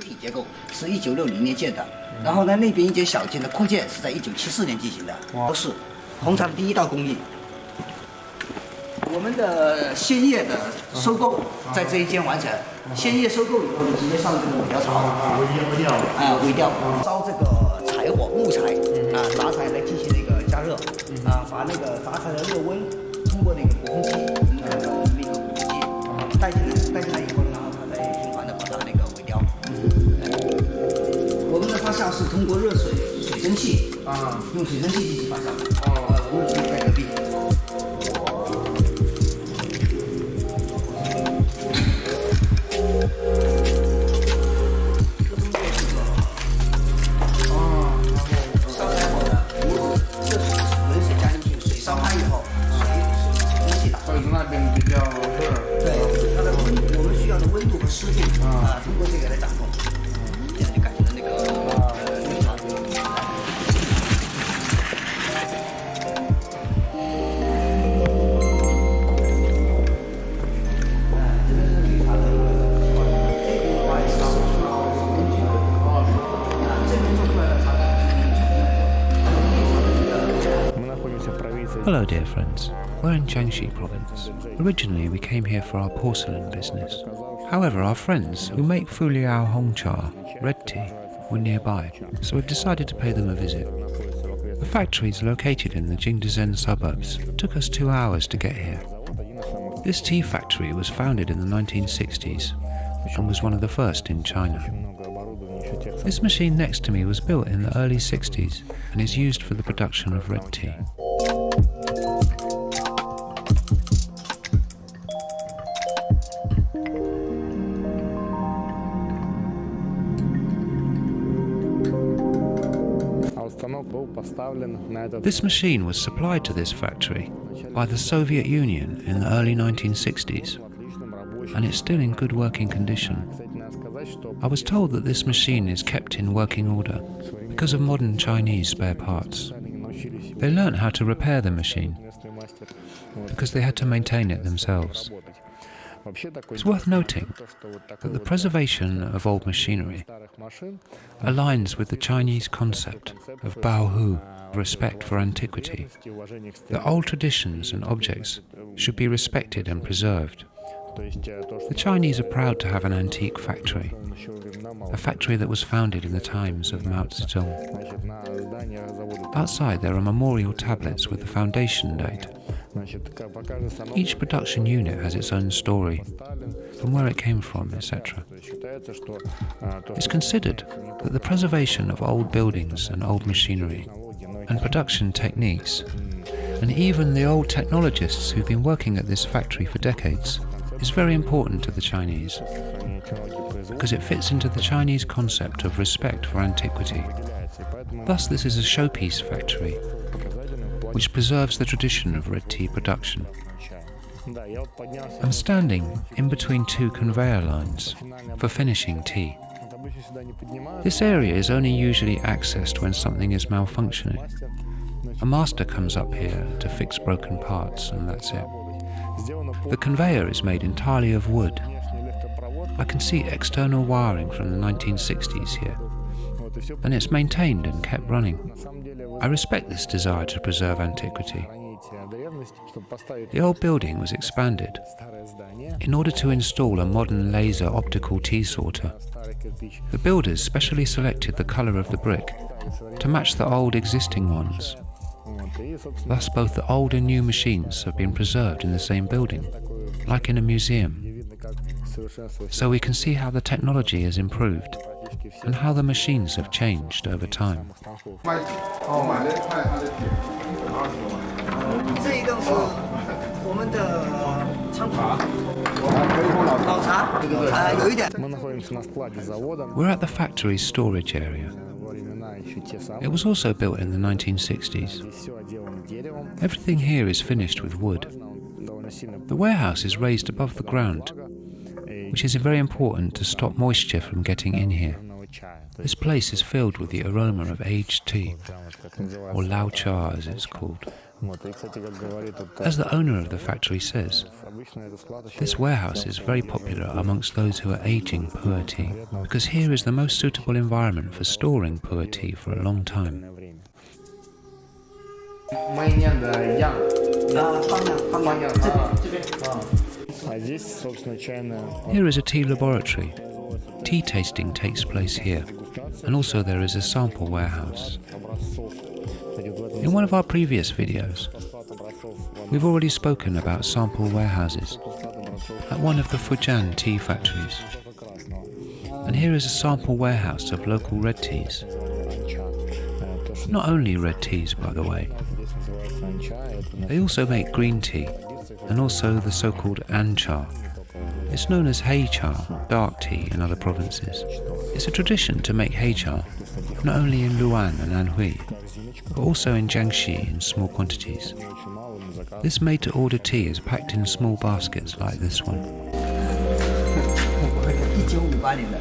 体结构是1960年建的，然后呢那边一间小间的扩建是在1974年进行的，都是红茶的第一道工艺。我们的鲜叶的收购在这一间完成，鲜叶收购以后就直接上这个尾雕槽，尾雕，烧这个柴火木材杂材来进行那个加热，把那个杂材的热温通过那个鼓风机，那个鼓风机带进来以后，然后它再循环的把它那个尾雕。我们的发酵是通过热水水蒸气用水蒸气进行发酵的。我们在隔壁。湿度通过这个来掌控，这样就感觉到那个绿茶这个这边是绿茶的一个这边的话也是手出来根据这边做出来的茶Hello, dear friends. We're in Jiangxi province. Originally, we came here for our porcelain business. However, our friends who make Fuliao Hongcha, red tea, were nearby, so we've decided to pay them a visit. The factory is located in the Jingdezhen suburbs. It took us 2 hours to get here. This tea factory was founded in the 1960s and was one of the first in China. This machine next to me was built in the early 60s and is used for the production of red tea. This machine was supplied to this factory by the Soviet Union in the early 1960s, and it's still in good working condition. I was told that this machine is kept in working order because of modern Chinese spare parts. They learnt how to repair the machine because they had to maintain it themselves. It's worth noting that the preservation of old machinery aligns with the Chinese concept of Baohu, respect for antiquity. The old traditions and objects should be respected and preserved. The Chinese are proud to have an antique factory, a factory that was founded in the times of Mao Zedong. Outside there are memorial tablets with the foundation date. Each production unit has its own story, from where it came from, etc. It's considered that the preservation of old buildings and old machinery and production techniques, and even the old technologists who've been working at this factory for decades, is very important to the Chinese, because it fits into the Chinese concept of respect for antiquity. Thus this is a showpiece factory, which preserves the tradition of red tea production. I'm standing in between two conveyor lines for finishing tea. This area is only usually accessed when something is malfunctioning. A master comes up here to fix broken parts, and that's it. The conveyor is made entirely of wood. I can see external wiring from the 1960s here, and it's maintained and kept running. I respect this desire to preserve antiquity. The old building was expanded in order to install a modern laser optical tea sorter. The builders specially selected the colour of the brick to match the old existing ones. Thus both the old and new machines have been preserved in the same building, like in a museum. So we can see how the technology has improved and how the machines have changed over time. 这一栋是我们的仓库，老茶，有一点。 We're at the factory's storage area. It was also built in the 1960s. Everything here is finished with wood. The warehouse is raised above the ground, which is very important to stop moisture from getting in here. This place is filled with the aroma of aged tea, or lao cha as it's called. As the owner of the factory says, this warehouse is very popular amongst those who are aging pu'er tea, because here is the most suitable environment for storing pu'er tea for a long time. Here is a tea laboratory. Tea tasting takes place here, and also there is a sample warehouse. In one of our previous videos, we've already spoken about sample warehouses at one of the Fujian tea factories. And here is a sample warehouse of local red teas. Not only red teas, by the way. They also make green tea, and also the so-called ancha. It's known as hei cha, dark tea in other provinces. It's a tradition to make hei cha, not only in Luan and Anhui, but also in Jiangxi in small quantities. This made-to-order tea is packed in small baskets like this one. 1958年的。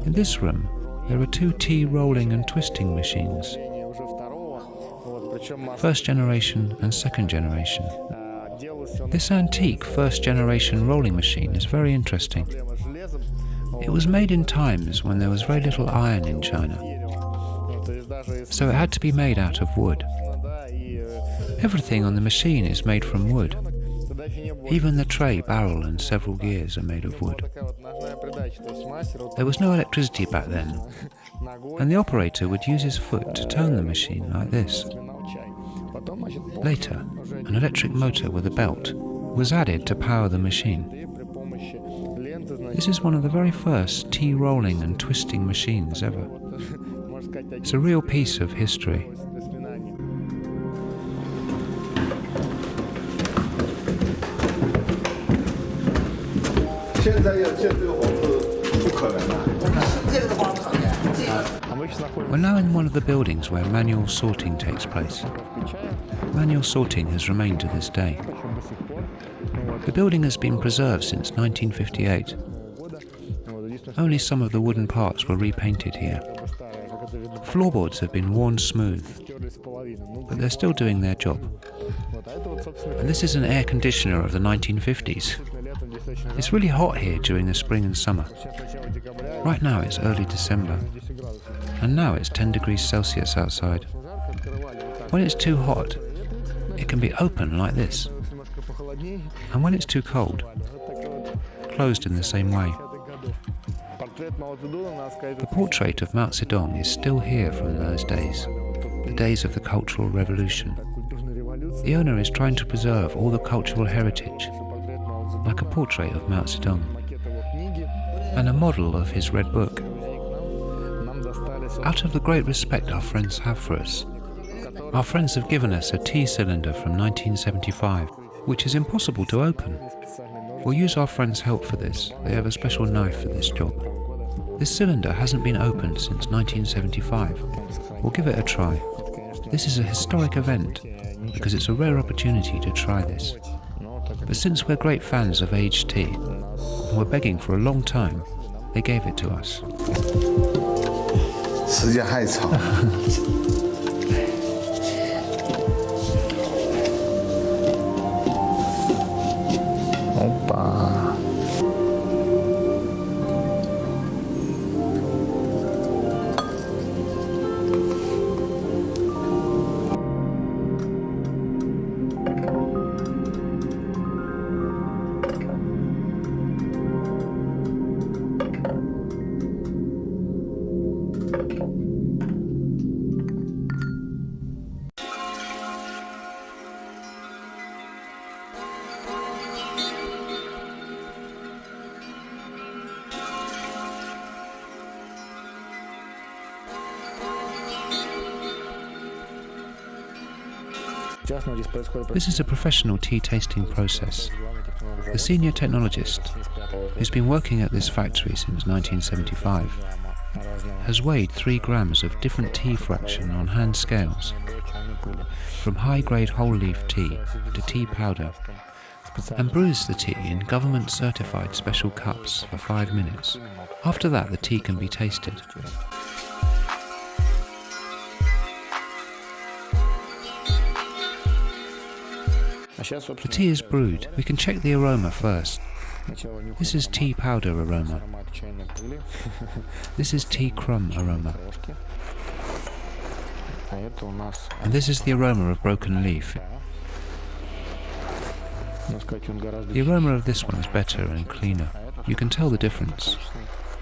In this room, there are 2 tea rolling and twisting machines, first generation and second generation. This antique first generation rolling machine is very interesting. It was made in times when there was very little iron in China, so it had to be made out of wood. Everything on the machine is made from wood. Even the tray, barrel and several gears are made of wood. There was no electricity back then, and the operator would use his foot to turn the machine like this. Later, an electric motor with a belt was added to power the machine. This is one of the very first tea rolling and twisting machines ever. It's a real piece of history. We're now in one of the buildings where manual sorting takes place. Manual sorting has remained to this day. The building has been preserved since 1958. Only some of the wooden parts were repainted here. Floorboards have been worn smooth, but they're still doing their job. And this is an air conditioner of the 1950s. It's really hot here during the spring and summer. Right now it's early December, and now it's 10 degrees Celsius outside. When it's too hot, it can be open like this, and when it's too cold, closed in the same way. The portrait of Mao Zedong is still here from those days, the days of the Cultural Revolution. The owner is trying to preserve all the cultural heritage, like a portrait of Mao Zedong, and a model of his Red Book. Out of the great respect our friends have for us, our friends have given us a tea cylinder from 1975, which is impossible to open. We'll use our friends' help for this. They have a special knife for this job. This cylinder hasn't been opened since 1975. We'll give it a try. This is a historic event, because it's a rare opportunity to try this. But since we're great fans of aged tea, and we're begging for a long time, they gave it to us. 时间还长。好吧。This is a professional tea tasting process. The senior technologist, who's been working at this factory since 1975, has weighed 3 grams of different tea fraction on hand scales, from high-grade whole leaf tea to tea powder, and brews the tea in government-certified special cups for 5 minutes. After that, the tea can be tasted. The tea is brewed. We can check the aroma first. This is tea powder aroma. This is tea crumb aroma. And this is the aroma of broken leaf. The aroma of this one is better and cleaner. You can tell the difference.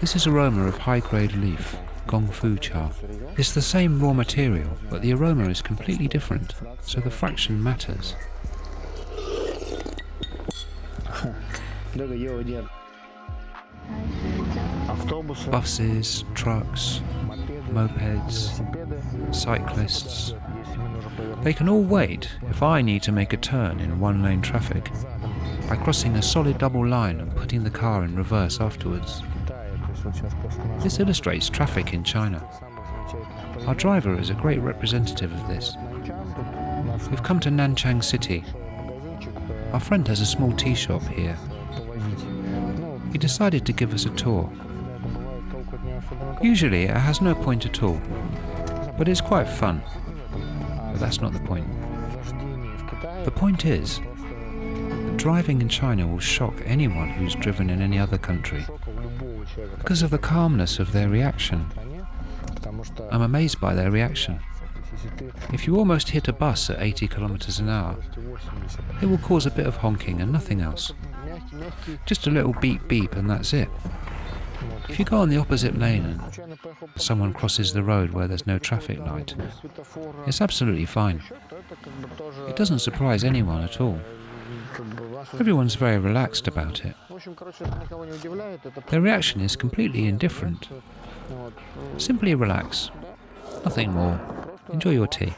This is aroma of high-grade leaf, gong fu cha. It's the same raw material, but the aroma is completely different, so the fraction matters. Buses, trucks, mopeds, cyclists. They can all wait if I need to make a turn in one-lane traffic by crossing a solid double line and putting the car in reverse afterwards. This illustrates traffic in China. Our driver is a great representative of this. We've come to Nanchang City. Our friend has a small tea shop here. He decided to give us a tour. Usually it has no point at all, but it's quite fun. But that's not the point. The point is that driving in China will shock anyone who's driven in any other country because of the calmness of their reaction. I'm amazed by their reaction. If you almost hit a bus at 80 kilometers an hour, it will cause a bit of honking and nothing else. Just a little beep beep and that's it. If you go on the opposite lane and someone crosses the road where there's no traffic light, it's absolutely fine. It doesn't surprise anyone at all. Everyone's very relaxed about it. Their reaction is completely indifferent. Simply relax. Nothing more. Enjoy your tea.